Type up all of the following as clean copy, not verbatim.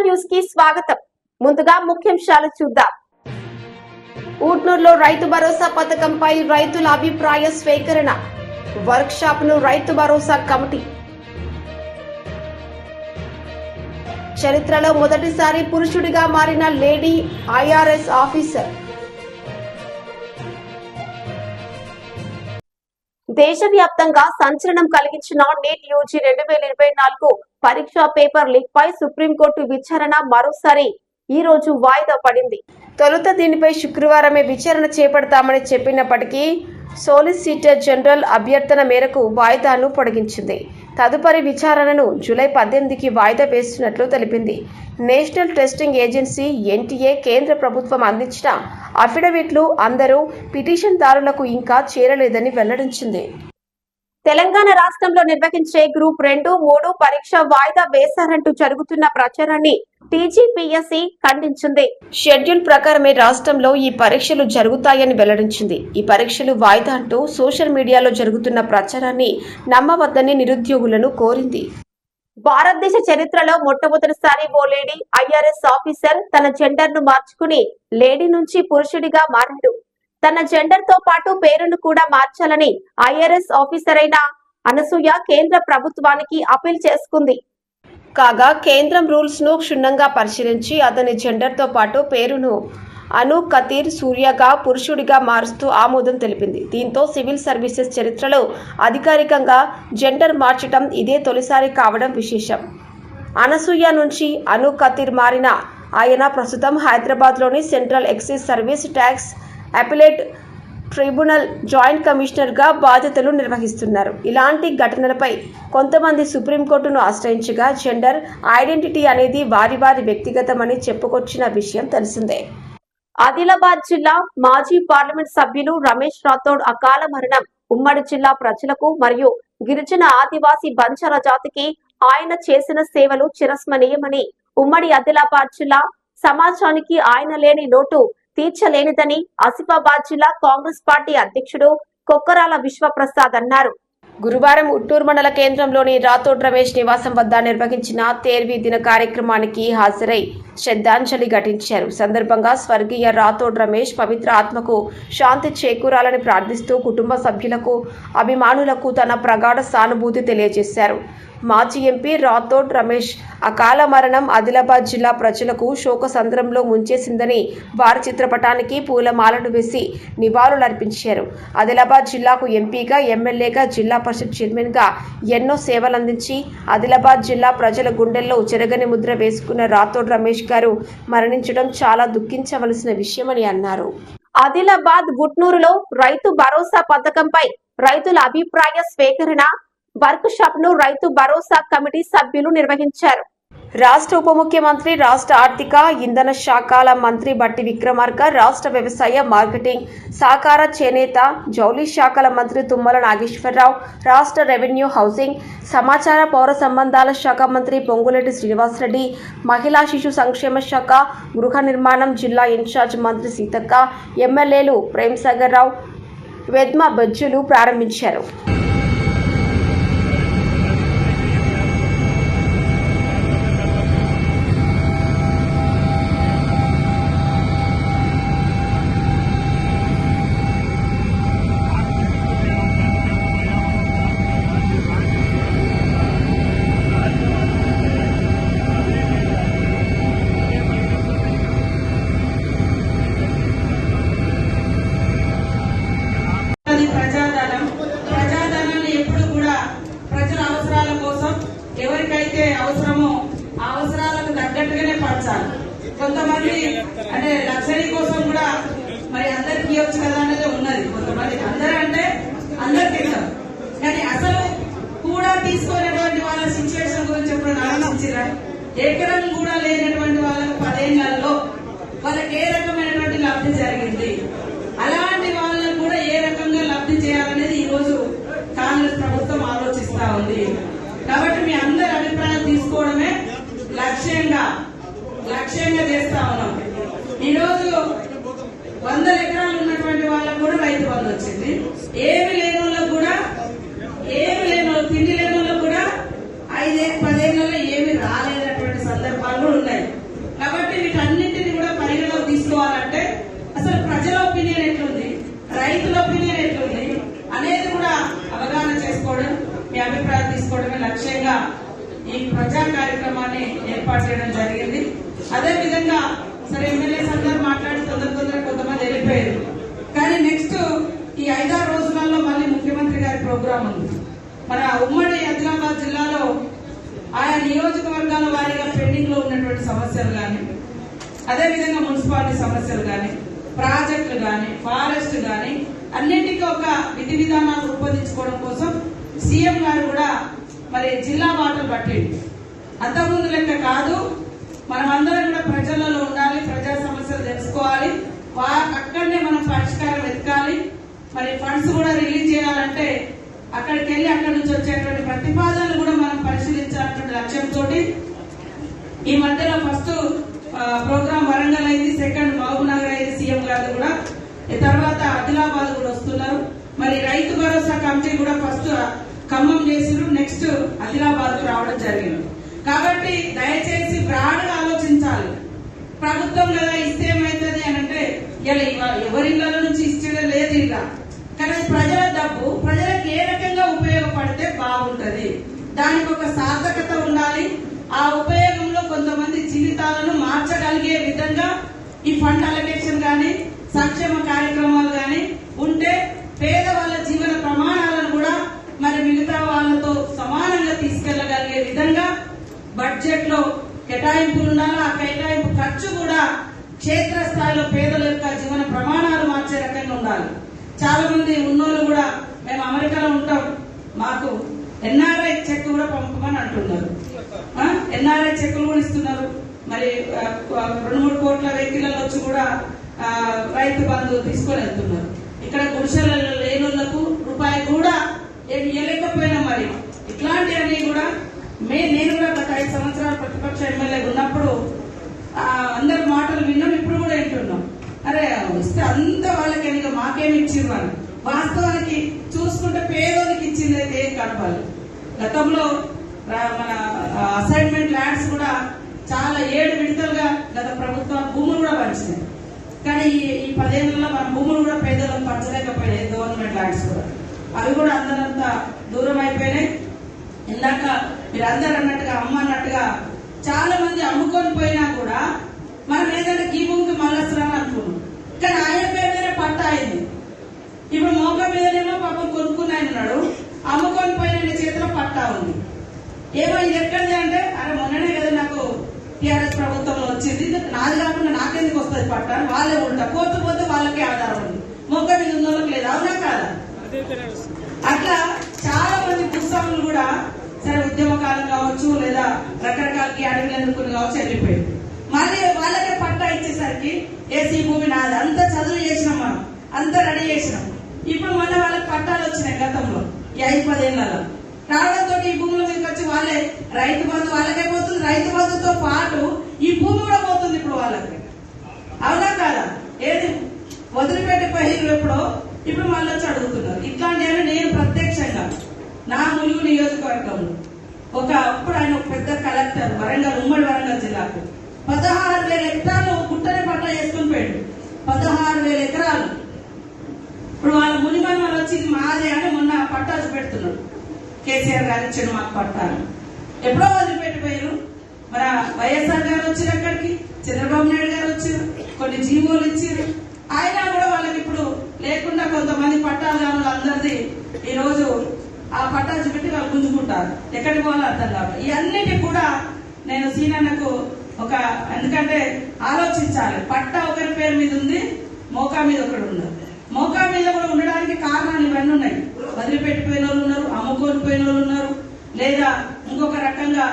Vision news కి స్వాగతం. ముందుగా ముఖ్యాంశాలు చూద్దాం. ఊట్నూరులో రైతు భరోసా పథకంపై రైతుల అభిప్రాయ స్వీకరణ. వర్క్ షాప్ ను రైతు భరోసా కమిటీ. చరిత్రలో మొదటిసారి పురుషుడిగా మారిన లేడీ ఐఆర్ఎస్ ఆఫీసర్. దేశవ్యాప్తంగా సంచలనం కలిగించిన నీట్ యూజీ 2024 పరీక్షా పేపర్ లీక్ పై సుప్రీంకోర్టు విచారణ మరోసారి ఈ రోజు వాయిదా పడింది. తొలుత దీనిపై శుక్రవారమే విచారణ చేపడతామని చెప్పినప్పటికీ సోలిసిటర్ జనరల్ అభ్యర్థన మేరకు వాయిదాను పొడిగించింది. తదుపరి విచారణను జూలై 18కి వాయిదా వేస్తున్నట్లు తెలిపింది. నేషనల్ టెస్టింగ్ ఏజెన్సీ ఎన్టీఏ కేంద్ర ప్రభుత్వం అందించిన అఫిడవిట్లు అందరూ పిటిషన్దారులకు ఇంకా చేరలేదని వెల్లడించింది. తెలంగాణ రాష్ట్రంలో నిర్వహించే గ్రూప్ 2, 3 పరీక్ష వాయిదా వేశారంటూ జరుగుతున్న ప్రచారాన్ని టీజీపీఎస్సీ ఖండించింది. షెడ్యూల్ ప్రకారమే రాష్ట్రంలో ఈ పరీక్షలు జరుగుతాయని వెల్లడించింది. ఈ పరీక్షలు వాయిదా అంటూ సోషల్ మీడియాలో జరుగుతున్న ప్రచారాన్ని నమ్మవద్దని నిరుద్యోగులను కోరింది. భారతదేశ చరిత్రలో మొట్టమొదటిసారి ఓ లేడీ ఐఆర్ఎస్ ఆఫీసర్ తన జెండర్ ను మార్చుకుని లేడీ నుంచి పురుషుడిగా మారాడు. తన జెండర్ తో పాటు పేరును కూడా మార్చాలని ఐఆర్ఎస్ ఆఫీసర్ అయిన అనసూయ కేంద్ర ప్రభుత్వానికి అపీల్ చేసుకుంది. కాగా కేంద్రం రూల్స్ ను క్షుణ్ణంగా పరిశీలించి అతని జెండర్ తో పాటు పేరును అను కతీర్ సూర్యగా పురుషుడిగా మారుస్తూ ఆమోదం తెలిపింది. దీంతో సివిల్ సర్వీసెస్ చరిత్రలో అధికారికంగా జెండర్ మార్చడం ఇదే తొలిసారి కావడం విశేషం. అనసూయ నుంచి అను కతీర్ మారిన ఆయన ప్రస్తుతం హైదరాబాద్లోని central excise service tax appellate tribunal joint కమిషనర్గా బాధ్యతలు నిర్వహిస్తున్నారు. ఇలాంటి ఘటనలపై కొంతమంది సుప్రీంకోర్టును ఆశ్రయించగా జెండర్ ఐడెంటిటీ అనేది వారి వ్యక్తిగతమని చెప్పుకొచ్చిన విషయం తెలిసిందే. ఆదిలాబాద్ జిల్లా మాజీ పార్లమెంట్ సభ్యులు రమేష్ రాథోడ్ అకాల మరణం ఉమ్మడి జిల్లా ప్రజలకు మరియు గిరిజన ఆదివాసీ బంజారా జాతికి ఆయన చేసిన సేవలు చిరస్మరణీయమని, ఉమ్మడి ఆదిలాబాద్ జిల్లా సమాజానికి ఆయన లేని లోటు తీర్చలేనిదని ఆసిఫాబాద్ జిల్లా కాంగ్రెస్ పార్టీ అధ్యక్షుడు కొక్కరాల విశ్వప్రసాద్ అన్నారు. గురువారం ఉట్టూరు మండల కేంద్రంలోని రాథోడ్ రమేష్ నివాసం వద్ద నిర్వహించిన తేర్వీ దిన కార్యక్రమానికి హాజరై శ్రద్ధాంజలి ఘటించారు. సందర్భంగా స్వర్గీయ రాథోడ్ రమేష్ పవిత్ర ఆత్మకు శాంతి చేకూరాలని ప్రార్థిస్తూ కుటుంబ సభ్యులకు, అభిమానులకు తన ప్రగాఢ సానుభూతి తెలియజేశారు. మాజీ ఎంపీ రాథోడ్ రమేష్ అకాల మరణం ఆదిలాబాద్ జిల్లా ప్రజలకు శోకసంద్రంలో ముంచేసిందని వారి చిత్రపటానికి పూలమాలను వేసి నివాళులర్పించారు. ఆదిలాబాద్ జిల్లాకు ఎంపీగా, ఎమ్మెల్యేగా, జిల్లా పరిషత్ చైర్మన్గా ఎన్నో సేవలందించి ఆదిలాబాద్ జిల్లా ప్రజల గుండెల్లో చెరగని ముద్ర వేసుకున్న రాథోడ్ రమేష్ గారు మరణించడం చాలా దుఃఖించవలసిన విషయమని అన్నారు. ఆదిలాబాద్ గుట్నూరులో రైతు భరోసా పథకంపై రైతుల అభిప్రాయ స్వీకరణ వర్క్ షాప్ ను రైతు భరోసా కమిటీ సభ్యులు నిర్వహించారు. రాష్ట్ర ఉప ముఖ్యమంత్రి, రాష్ట్ర ఆర్థిక, ఇంధన శాఖల మంత్రి బట్టి విక్రమార్క, రాష్ట్ర వ్యవసాయ, మార్కెటింగ్, సహకార, చేనేత, జౌళి శాఖల మంత్రి తుమ్మల నాగేశ్వరరావు, రాష్ట్ర రెవెన్యూ, హౌసింగ్, సమాచార, పౌర సంబంధాల శాఖ మంత్రి పొంగులేటి శ్రీనివాసరెడ్డి, మహిళా శిశు సంక్షేమ శాఖ, గృహ నిర్మాణం జిల్లా ఇన్ఛార్జ్ మంత్రి సీతక్క, ఎమ్మెల్యేలు ప్రేమ్సాగర్ రావు, వెద్మ బజ్జులు ప్రారంభించారు. ఎవరికైతే అవసరమో ఆ అవసరాలకు తగ్గట్టుగానే పంచాలి. కొంతమంది అంటే లగ్జరీ కోసం కూడా మరి అందరికి ఇవ్వచ్చు కదా అనేది ఉన్నది. కొంతమంది అందరూ అంటే అందరికి ఇస్తారు, కానీ అసలు కూడా తీసుకోలేటువంటి వాళ్ళ సిచ్యువేషన్ గురించి ఎప్పుడు ఆలోచించారా? ఎకరం కూడా లేనటువంటి వాళ్ళకు 10 ఏళ్లలో వాళ్ళకి ఏ రకమైనటువంటి లబ్ధి జరిగింది, అలాంటి వాళ్ళకు కూడా ఏ రకంగా లబ్ధి చేయాలనేది ఈ రోజు కాంగ్రెస్ ప్రభుత్వం ఆలోచిస్తా ఉంది. కాబట్టి మీ అందరి అభిప్రాయం తీసుకోవడమే లక్ష్యంగా చేస్తా ఉన్నాం. ఈరోజు 100 ఎకరాలు ఉన్నటువంటి వాళ్ళకు కూడా రైతు బంధు వచ్చింది. ఏమి లేని వాళ్ళకు కూడా, తిండి లేని వాళ్ళకు కూడా 5-10 ఏళ్లలో ఏమి రాలేనటువంటి సందర్భాలు కూడా ఉన్నాయి. రైతుల ఒపీనియన్ ఎట్లుంది అనేది కూడా అవగాహన చేసుకోవడం, మీ అభిప్రాయం తీసుకోవడమే లక్ష్యంగా ఈ ప్రజా కార్యక్రమాన్ని ఏర్పాటు చేయడం జరిగింది. అదే విధంగా సరే ఎమ్మెల్యేస్ అందరూ మాట్లాడి తొందర కొంతమంది వెళ్ళిపోయారు. కానీ నెక్స్ట్ ఈ 5-6 రోజులలో మళ్ళీ ముఖ్యమంత్రి గారి ప్రోగ్రాం ఉంది. మన ఉమ్మడి ఆదిలాబాద్ జిల్లాలో ఆయా నియోజకవర్గాల వారీగా పెండింగ్ లో ఉన్నటువంటి సమస్యలు కానీ, అదేవిధంగా మున్సిపాలిటీ సమస్యలు కానీ, ప్రాజెక్టులు కానీ, ఫారెస్ట్ కానీ అన్నింటికీ ఒక విధి విధానాలు రూపొందించుకోవడం కోసం సీఎం గారు కూడా మరి జిల్లా బాటలు పట్టింది. అంతకుముందు లెక్క కాదు, మనమందరం కూడా ప్రజలలో ఉండాలి, ప్రజా సమస్యలు తెలుసుకోవాలి, అక్కడనే మనం పరిష్కారం వెతకాలి. మరి ఫండ్స్ కూడా రిలీజ్ చేయాలంటే అక్కడికి వెళ్ళి అక్కడి నుంచి వచ్చేటువంటి ప్రతిపాదనలు కూడా మనం పరిశీలించాలన్నటువంటి లక్ష్యంతో ఈ మధ్యలో ఫస్ట్ ప్రోగ్రామ్ వరంగల్ అయింది, సెకండ్ మహబూబ్నగర్ అయింది సీఎం గారు కూడా, తర్వాత ఆదిలాబాద్ కూడా వస్తున్నారు. మరి రైతు భరోసా కమిటీ కూడా ఫస్ట్ ఖమ్మం చేసిరు, నెక్స్ట్ ఆదిలాబాద్ కు రావడం జరిగింది. కాబట్టి దయచేసి బ్రాడ్ గా ఆలోచించాలి. ప్రభుత్వం కదా ఇస్తే ఏమైతుంది అని అంటే ఇలా ఎవరిళ్ళ నుంచి ఇచ్చే లేదు ఇలా, కానీ ప్రజల డబ్బు ప్రజలకు ఏ రకంగా ఉపయోగపడితే బాగుంటది, దానికి ఒక సార్థకత ఉండాలి. ఆ ఉపయోగంలో కొంతమంది జీవితాలను మార్చగలిగే విధంగా ఈ ఫండ్ అలొకేషన్ గాని, సంక్షేమ కార్యక్రమాలు గాని ఉంటే పేదవాళ్ళ జీవన ప్రమాణాలను కూడా మరి మిగతా వాళ్ళతో సమానంగా తీసుకెళ్లగలిగే విధంగా బడ్జెట్ లో కేటాయింపులు ఉండాలి. ఆ కేటాయింపు ఖర్చు కూడా క్షేత్రస్థాయిలో పేదల యొక్క జీవన ప్రమాణాలు మార్చే రకంగా ఉండాలి. చాలా మంది ఉన్నోళ్ళు కూడా మేము అమెరికాలో ఉంటాం, మాకు ఎన్ఆర్ఐ చెక్ కూడా పంపమని అంటున్నారు. ఎన్ఆర్ఐ చెక్కులు కూడా ఇస్తున్నారు. మరి 2-3 కోట్ల వెహికల్ వచ్చి కూడా రైతు బంధు తీసుకొని వెళ్తున్నారు. ఇక్కడ గుడిసెలలో లేనులకు రూపాయి కూడా ఏమి ఇవ్వలేకపోయినా మరి ఇట్లాంటివన్నీ కూడా నేను కూడా గత 5 సంవత్సరాలు ప్రతిపక్ష ఎమ్మెల్యే ఉన్నప్పుడు అందరి మాటలు విన్నాం, ఇప్పుడు కూడా వింటున్నాం. అరే ఇస్తే అంత వాళ్ళకి ఎందుకు మాకేమి ఇచ్చిండ్రు అని. వాస్తవానికి చూసుకుంటే పేదోనికి ఇచ్చింది అయితే ఏం కనపాలి. గతంలో మన అసైన్మెంట్ ల్యాండ్స్ కూడా చాలా 7 విడతలుగా గత ప్రభుత్వాలు భూములు కూడా పంచినాయి. కానీ ఈ 10 ఏళ్లలో మన భూములు కూడా పేదలకు పంచలేకపోయినాయి, గవర్నమెంట్ ల్యాండ్స్ కూడా. అవి కూడా అందరంతా దూరం అయిపోయినాయి. ఇందాక మీరు అందరు అన్నట్టుగా అమ్మ అన్నట్టుగా చాలా మంది అమ్ముకొని పోయినా కూడా మనం ఏదైనా ఈ భూమికి మళ్ళొస్తున్నాను అనుకున్నాం, కానీ ఆయన పేరు మీద పట్టా అయింది. ఇప్పుడు మోక మీదనేమో పాపం కొనుక్కుని ఆయన ఉన్నాడు, అమ్ముకొని పోయిన చేతిలో పట్టా ఉంది. ఏమో ఇది ఎక్కడిది అంటే అరే మొన్ననే కదా నాకు టీఆర్ఎస్ ప్రభుత్వంలో వచ్చింది, నాది కాకుండా నాకెందుకు వస్తుంది పట్టా, వాళ్ళే ఉంటా కోర్టు పోతే వాళ్ళకే ఆధారం ఉంది, మోక మీద ఉన్న వాళ్ళకి లేదు. అవునా కాదా? అట్లా చాలా మంది భూస్వాములు కూడా సరే ఉద్యమకాలం కావచ్చు లేదా రకరకాల క్యాడర్లు ఎన్నుకుని కావచ్చు వెళ్ళిపోయింది. మళ్ళీ వాళ్ళకే పట్టా ఇచ్చేసరికి ఏసీ భూమి నాది, అంతా చదువు చేసినాం, మనం అంతా రెడీ చేసినాం. ఇప్పుడు మళ్ళీ వాళ్ళకి పట్టాలు వచ్చినాయి గతంలో ఈ 5-10 ఏళ్లలో రావడంతో ఈ భూముల మీదకి వచ్చి వాళ్ళే రైతు బంధు వాళ్ళకే పోతుంది, రైతు బంధుతో పాటు ఈ భూమి కూడా పోతుంది ఇప్పుడు వాళ్ళకి. అవునా కాదా? ఏది వదిలిపెట్టిపోయిన ఎప్పుడో ఇప్పుడు మళ్ళీ వచ్చి అడుగుతున్నారు. ఇట్లాంటివన్నీ నేను ప్రత్యక్షంగా నా ములుగు నియోజకవర్గంలో అప్పుడు ఆయన ఒక పెద్ద కలెక్టర్ వరంగల్, ఉమ్మడి వరంగల్ జిల్లాకు 16,000 ఎకరాలు గుట్టనే పట్టా చేసుకుని పోయాడు. 16,000 ఎకరాలు. ఇప్పుడు వాళ్ళ మునిమని వాళ్ళు వచ్చి మాదే అని మొన్న పట్టాలు పెడుతున్నాడు. కేసీఆర్ గారు ఇచ్చాడు మాకు పట్టాలు, ఎప్పుడో వదిలిపెట్టిపోయారు. మరి వైఎస్ఆర్ గారు వచ్చారు, అక్కడికి చంద్రబాబు నాయుడు గారు వచ్చారు, కొన్ని జీవోలు ఇచ్చారు. అయినా కూడా వాళ్ళకి ఇప్పుడు లేకుండా కొంతమంది పట్టాలు కాని అందరిది ఈ రోజు ఆ పట్టాలు పెట్టి వాళ్ళు గుంజుకుంటారు, ఎక్కడికి పోవాలో అర్థం కాదు. ఇవన్నిటి కూడా నేను సీనన్నకు ఎందుకంటే ఆలోచించాలి. పట్టా ఒకరి పేరు మీద ఉంది, మోకా మీద ఒకటి ఉన్నారు. మోకా మీద కూడా ఉండడానికి కారణాలు ఇవన్నీ ఉన్నాయి. వదిలిపెట్టిపోయిన వాళ్ళు ఉన్నారు, అమ్ముకొని పోయిన వాళ్ళు ఉన్నారు, లేదా ఇంకొక రకంగా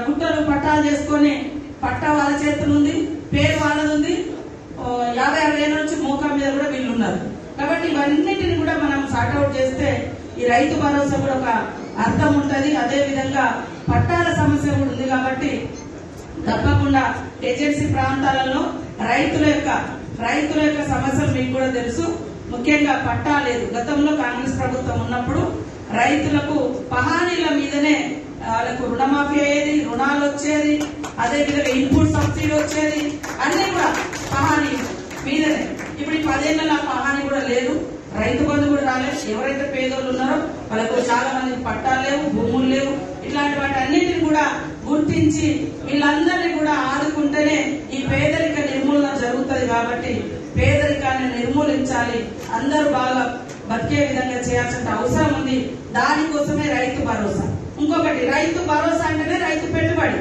గుట్టలు పట్టాలు చేసుకొని పట్టా వాళ్ళ చేతులు ఉంది, పేరు వాళ్ళది ఉంది, 50-60 ఏళ్ళ నుంచి మోకా మీద కూడా వీళ్ళు ఉన్నారు. కాబట్టి ఇవన్నిటిని కూడా మనం సార్ట్అవుట్ చేస్తే ఈ రైతు భరోసా కూడా ఒక అర్థం ఉంటది. అదే విధంగా పట్టాల సమస్య కూడా ఉంది. కాబట్టి తప్పకుండా ఏజెన్సీ ప్రాంతాలలో రైతుల యొక్క సమస్యలు మీకు కూడా తెలుసు. ముఖ్యంగా పట్టా లేదు. గతంలో కాంగ్రెస్ ప్రభుత్వం ఉన్నప్పుడు రైతులకు పహానీల మీదనే వాళ్ళకు రుణమాఫీ అయ్యేది, రుణాలు వచ్చేది, అదే విధంగా ఇన్పుట్ సబ్సిడీ వచ్చేది, అన్ని కూడా పహానీ మీదనే. ఇప్పుడు ఈ 10 ఏళ్ల పహానీ కూడా లేదు. ఎవరైతే పేదోళ్ళు ఉన్నారో వాళ్ళకు చాలా మంది పట్టాలు లేవు, భూములు లేవు, ఇట్లాంటి వాటి అన్నిటిని కూడా గుర్తించి వీళ్ళందరినీ కూడా ఆదుకుంటేనే ఈ పేదరిక నిర్మూలన జరుగుతుంది. కాబట్టి పేదరికాన్ని నిర్మూలించాలి, అందరూ బాగా బతికే విధంగా చేయాల్సిన అవసరం ఉంది. దానికోసమే రైతు భరోసా. ఇంకొకటి, రైతు భరోసా అంటేనే రైతు పెట్టుబడి.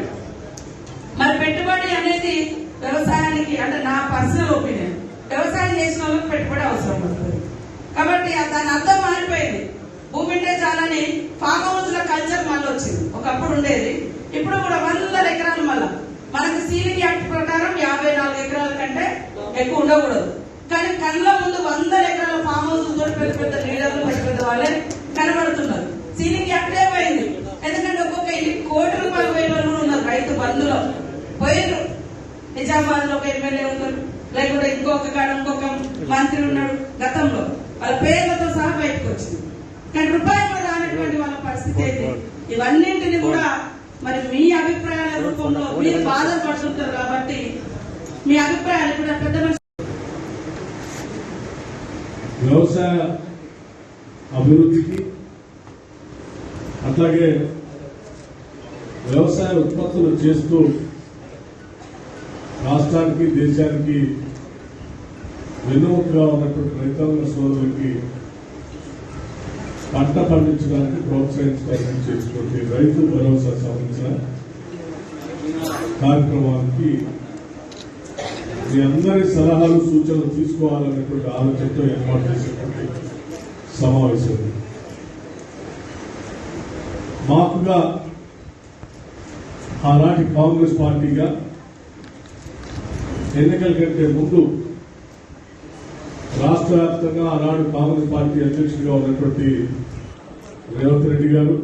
మరి పెట్టుబడి అనేది వ్యవసాయానికి, అంటే నా పర్సనల్ ఒపీనియన్, వ్యవసాయం చేసిన వాళ్ళకి పెట్టుబడి అవసరం పడుతుంది. కాబట్టి దాని అర్థం మారిపోయింది. భూమి ఉంటే చాలని ఫామ్ హౌస్ లో కల్చర్ మళ్ళీ వచ్చింది. ఒకప్పుడు ఉండేది, ఇప్పుడు కూడా 100 ఎకరాలు. మళ్ళా మనకి సీలింగ్ యాక్ట్ ప్రకారం 54 ఎకరాల కంటే ఎక్కువ ఉండకూడదు. కానీ కళ్ళ ముందు 100 ఎకరాల ఫామ్ హౌస్ తోటి పెద్ద పెద్ద లీడర్లు, పెద్ద పెద్ద వాళ్ళే కనబడుతున్నారు. సీలింగ్ యాక్టే పోయింది. ఎందుకంటే ఒక్కొక్క ఇంటికి ₹1 కోటి పోయిన వాళ్ళు కూడా ఉన్నారు. రైతు బంధులో పోయినరు. నిజామాబాద్ లో ఒక ఎమ్మెల్యే ఉన్నారు, లేకుంటే ఇంకొక కాడ ఇంకొక మంత్రి ఉన్నాడు. గతంలో వాళ్ళ పేర్లతో సహా బయటకు వచ్చింది. కానీ రూపాయలు కూడా రానటువంటి వాళ్ళ పరిస్థితి ఏంటి? ఇవన్నింటినీ కూడా మరి మీ అభిప్రాయాల రూపంలో మీరు బాధపడుతుంటారు. కాబట్టి మీ అభిప్రాయాలు కూడా పెద్ద వ్యవసాయ అభివృద్ధికి, అట్లాగే వ్యవసాయ ఉత్పత్తులు చేస్తూ రాష్ట్రానికి, దేశానికి వెన్నుముకగా ఉన్నటువంటి రైతాంగ సోదరులకి పంట పండించడానికి ప్రోత్సహించడానికి చేసినటువంటి రైతు భరోసా సంబంధించిన కార్యక్రమానికి మీ అందరి సలహాలు, సూచనలు తీసుకోవాలనేటువంటి ఆలోచనతో ఏర్పాటు చేసినటువంటి సమావేశం. మాకుగా ఆనాటి కాంగ్రెస్ పార్టీగా ఎన్నికల కంటే ముందు రాష్ట్ర వ్యాప్తంగా ఆనాడు కాంగ్రెస్ పార్టీ అధ్యక్షుడిగా ఉన్నటువంటి రేవంత్ రెడ్డి గారు,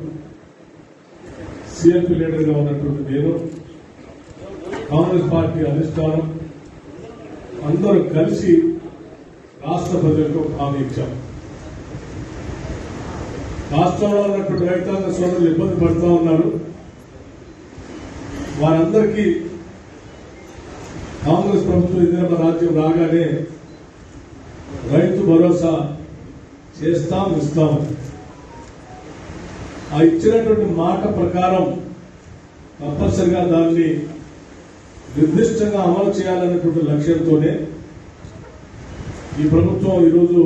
సిఎల్పి లీడర్గా ఉన్నటువంటి నేను, కాంగ్రెస్ పార్టీ అధిష్టానం అందరూ కలిసి రాష్ట్ర ప్రజలకు హామీ ఇచ్చాం. రాష్ట్రంలో ఉన్నటువంటి రైతాంగ సోదరులు ఇబ్బంది పడుతూ ఉన్నారు. వారందరికీ కాంగ్రెస్ ప్రభుత్వం ఇందిరమ్మ రాజ్యం రాగానే రైతు భరోసా చేస్తాం, ఇస్తాం. ఆ ఇచ్చినటువంటి మాట ప్రకారం తప్పనిసరిగా దాన్ని నిర్దిష్టంగా అమలు చేయాలన్నటువంటి లక్ష్యంతోనే ఈ ప్రభుత్వం ఈరోజు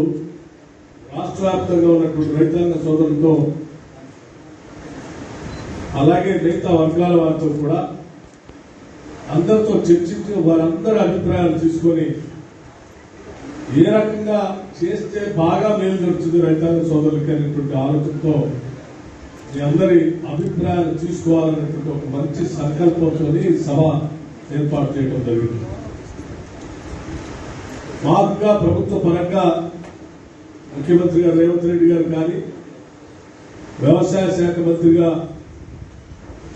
రాష్ట్ర వ్యాప్తంగా ఉన్నటువంటి రైతాంగ సోదరులతో, అలాగే మిగతా వర్గాల వారితో కూడా అందరితో చర్చించి వారందరి అభిప్రాయాలు తీసుకొని ఏ రకంగా చేస్తే బాగా మేలు జరుగుతుంది రైతాంగ సోదరులకి అనేటువంటి ఆలోచనతో మీ అందరి అభిప్రాయాలు తీసుకోవాలనేటువంటి ఒక మంచి సంకల్పంతో సభ ఏర్పాటు చేయడం జరిగింది. మాకుగా ప్రభుత్వ పరంగా ముఖ్యమంత్రిగా రేవంత్ రెడ్డి గారు కానీ, వ్యవసాయ శాఖ మంత్రిగా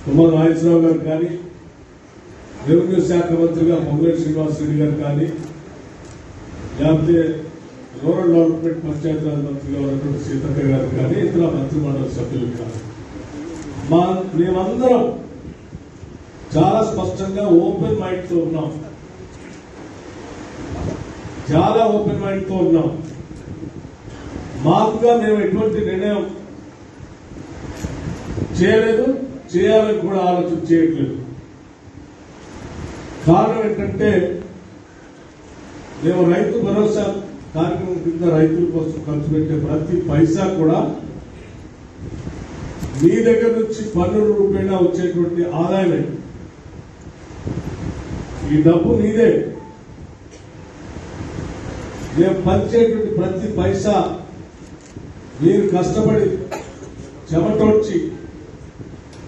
తుమ్మల నాగేశ్వరరావు గారు కానీ, రెవెన్యూ శాఖ మంత్రిగా పొంగులేటి శ్రీనివాసరెడ్డి గారు కానీ, లేకపోతే రూరల్ డెవలప్మెంట్ పంచాయతీరాజ్ మంత్రిగా ఉన్నటువంటి సీతక్క గారు కానీ, ఇతర మంత్రిమండలి సభ్యులు కానీ, మేమందరం చాలా స్పష్టంగా ఓపెన్ మైండ్ తో ఉన్నాం. చాలా ఓపెన్ మైండ్ తో ఉన్నాం. మాకుగా మేము ఎటువంటి నిర్ణయం చేయలేదు, చేయాలని కూడా ఆలోచన చేయట్లేదు. కారణం ఏంటంటే మేము రైతు భరోసా కార్యక్రమం కింద రైతుల కోసం ఖర్చు పెట్టే ప్రతి పైసా కూడా మీ దగ్గర నుంచి పన్నుల రూపేణా వచ్చేటువంటి ఆదాయమే. ఈ డబ్బు మీదే. మేము పంచేటువంటి ప్రతి పైసా మీరు కష్టపడి చెమటొచ్చి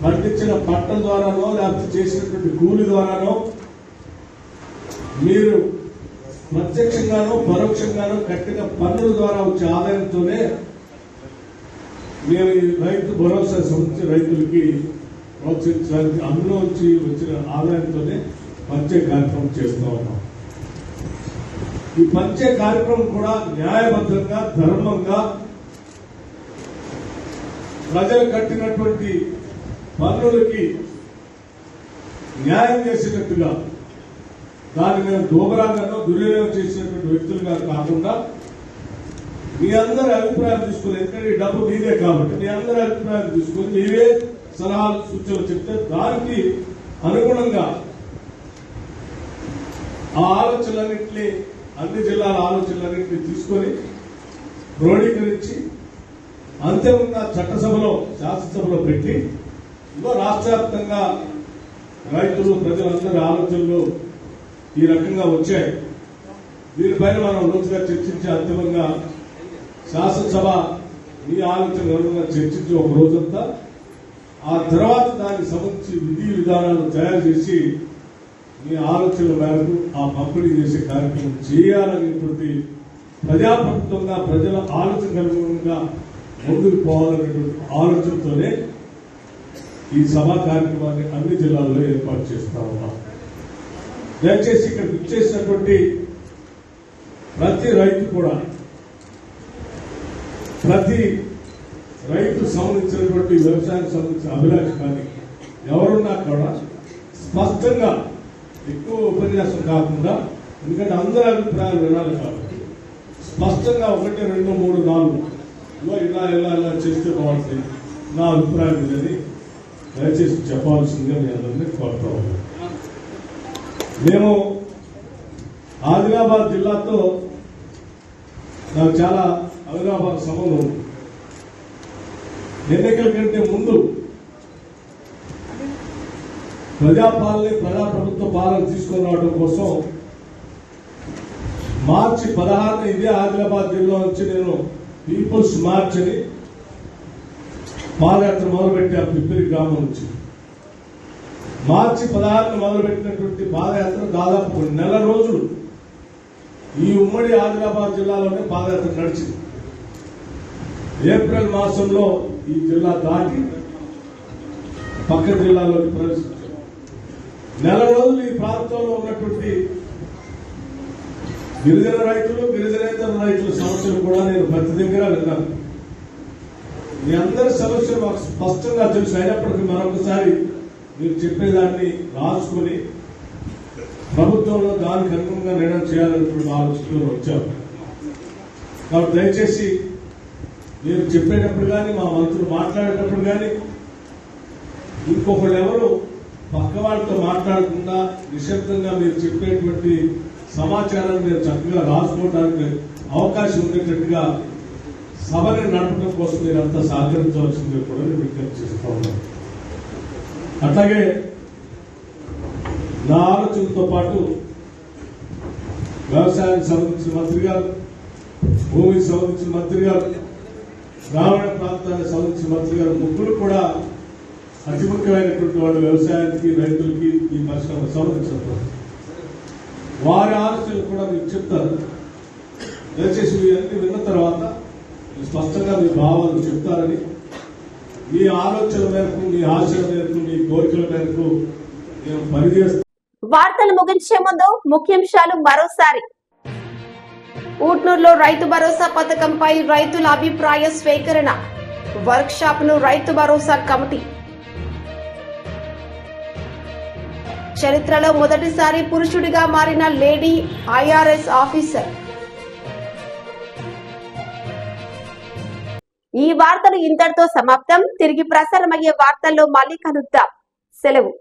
పండించిన పంటల ద్వారానో, లేకపోతే చేసినటువంటి కూలి ద్వారానో, మీరు ప్రత్యక్షంగానో పరోక్షంగానో కట్టిన పన్నుల ద్వారా వచ్చే ఆదాయంతోనే మేము ఈ రైతు భరోసా సంబంధించి రైతులకి ప్రోత్సహించడానికి అందులో వచ్చి వచ్చిన ఆదాయంతోనే పంచే కార్యక్రమం చేస్తూ ఉన్నాం. ఈ పంచే కార్యక్రమం కూడా న్యాయబద్ధంగా, ధర్మంగా, ప్రజలు కట్టినటువంటి పన్నులకి న్యాయం చేసేటట్టుగా, దాన్ని మేము దోబరాగానో దుర్వినియోగం చేసినటువంటి వ్యక్తులుగా కాకుండా మీ అందరి అభిప్రాయం తీసుకుని, ఎందుకంటే ఈ డబ్బు మీదే కాబట్టి మీ అందరి అభిప్రాయం తీసుకుని మీవే సలహాలు సూచనలు చెప్తే దానికి అనుగుణంగా ఆ ఆలోచనలన్నింటినీ, అన్ని జిల్లాల ఆలోచనలన్నింటినీ తీసుకొని క్రోడీకరించి అంతిమంగా చట్టసభలో, శాసనసభలో పెట్టి రాష్ట్ర వ్యాప్తంగా రైతులు, ప్రజలందరి ఆలోచనలు ఈ రకంగా వచ్చాయి. దీనిపైన మనం లోతుగా చర్చించి అంతిమంగా శాసనసభ మీ ఆలోచనలు చర్చించి ఒక రోజంతా, ఆ తర్వాత దానికి సంబంధించి విధి విధానాలు తయారు చేసి మీ ఆలోచనల మేరకు ఆ పంపిణీ చేసే కార్యక్రమం చేయాలనేటువంటి ప్రజాప్రభుత్వంగా ప్రజల ఆలోచన అనుగుణంగా ముందుకు పోవాలనేటువంటి ఆలోచనతోనే ఈ సభా కార్యక్రమాన్ని అన్ని జిల్లాల్లో ఏర్పాటు చేస్తా ఉన్నాం. దయచేసి ఇక్కడ ఇచ్చేసినటువంటి ప్రతి రైతు కూడా, ప్రతి రైతు సంబంధించినటువంటి వ్యవసాయానికి సంబంధించిన అభిలాష కానీ ఎవరున్నా కూడా స్పష్టంగా, ఎక్కువ ఉపన్యాసం కాకుండా, ఎందుకంటే అందరి అభిప్రాయాలు వినాలి కాబట్టి స్పష్టంగా 1, 2, 3, 4 ఇలా ఇలా ఇలా చేస్తే బాగుంటుంది, నా అభిప్రాయం ఇదని దయచేసి చెప్పాల్సిందిగా నేను అందరినీ కోరుతా ఉన్నాను. మేము ఆదిలాబాద్ జిల్లాతో నాకు చాలా అవినాభావ సంబంధం ఉంది. ఎన్నికల కంటే ముందు ప్రజాప్రభుత్వ పాలన తీసుకొని రావడం కోసం మార్చి 16 ఇదే ఆదిలాబాద్ జిల్లా నుంచి నేను పీపుల్స్ మార్చ్ అని పాదయాత్ర మొదలుపెట్టాను. పిప్పిరి గ్రామం నుంచి మార్చి 16 మొదలుపెట్టినటువంటి పాదయాత్ర దాదాపు నెల రోజులు ఈ ఉమ్మడి ఆదిలాబాద్ జిల్లాలోనే పాదయాత్ర నడిచింది. ఏప్రిల్ మాసంలో ఈ జిల్లా దాటి పక్క జిల్లాలోకి ప్రవేశించారు. నెల రోజులు ఈ ప్రాంతంలో ఉన్నటువంటి గిరిజన రైతులు, గిరిజనేతర రైతుల సమస్యలు కూడా నేను ప్రతి దగ్గర విన్నాను. మీ అందరి సమస్యలు మాకు స్పష్టంగా తెలుసు. అయినప్పటికీ మరొకసారి మీరు చెప్పేదాన్ని రాసుకొని ప్రభుత్వంలో దానికి అనుగుణంగా నిర్ణయం చేయాలనేటువంటి ఆలోచనలో వచ్చారు. కాబట్టి దయచేసి మీరు చెప్పేటప్పుడు కానీ, మా మంత్రులు మాట్లాడేటప్పుడు కానీ, ఇంకొకళ్ళు ఎవరు పక్క వాళ్ళతో మాట్లాడకుండా నిశ్శబ్దంగా మీరు చెప్పేటువంటి సమాచారాన్ని మీరు చక్కగా రాసుకోవడానికి అవకాశం ఉండేటట్టుగా సభని నడపడం కోసం మీరంతా సహకరించవలసింది కూడా నేను విజ్ఞప్తి చేస్తా ఉన్నాను. అట్లాగే నా ఆలోచనతో పాటు వ్యవసాయానికి సంబంధించిన మంత్రి గారు, భూమికి సంబంధించిన మంత్రి గారు, గ్రామీణ ప్రాంతానికి సంబంధించిన మంత్రి గారు, ముగ్గురు కూడా అతి ముఖ్యమైనటువంటి వాళ్ళు వ్యవసాయానికి, రైతులకి, ఈ పరిశ్రమకు సంబంధించిన వారి ఆలోచనలు కూడా మీకు చెప్తారు. దయచేసి మీరన్నీ విన్న తర్వాత స్పష్టంగా మీ భావాలు చెప్తారని, మీ ఆలోచనల మేరకు, మీ ఆశల మేరకు, మీ కోరికల మేరకు నేను పనిచేస్తాను. వార్తలు ముగించే ముందు ముఖ్యాంశాలు మరోసారి. ఊట్నూరులో రైతు భరోసా పథకంపై రైతుల అభిప్రాయ స్వీకరణ, వర్క్ షాప్ ను రైతు భరోసా కమిటీ. చరిత్రలో మొదటిసారి పురుషుడిగా మారిన లేడీ ఐఆర్ఎస్ ఆఫీసర్. ఈ వార్తలు ఇంతటితో సమాప్తం. తిరిగి ప్రసారమయ్యే వార్తల్లో మళ్ళీ కలుద్దాం. సెలవు.